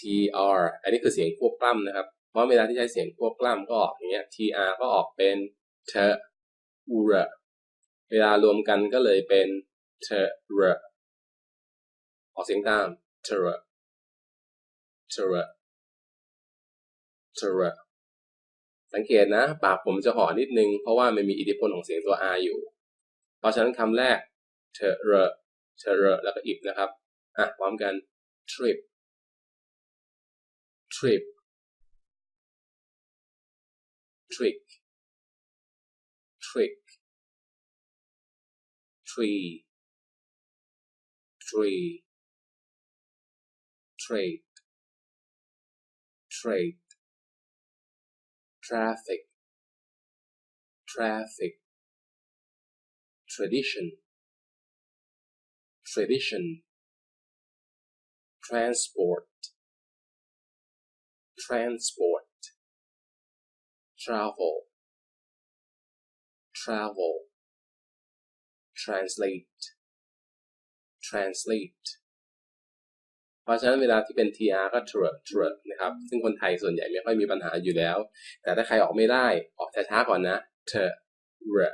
tr อันนี้คือเสียงควบกล้ำนะครับเพราะเวลาที่ใช้เสียงควบกล้ำก็ออกอย่างเงี้ย tr ก็ออกเป็นเทรเวลารวมกันก็เลยเป็นเทรออกเสียงตามเทรสังเกตนะปากผมจะห่อนิดนึงเพราะว่ามันมีอิทธิพลของเสียงตัว r อยู่เพราะฉะนั้นคำแรกเทรแล้วก็อิบนะครับพร้อมกัน trip trick tree trade traffic tradition transport travel translate เพราะฉะนั้นเวลาที่เป็น tr ก็ tr นะครับซึ่งคนไทยส่วนใหญ่ไม่ค่อยมีปัญหาอยู่แล้วแต่ถ้าใครออกไม่ได้ออกช้าๆก่อนนะ tr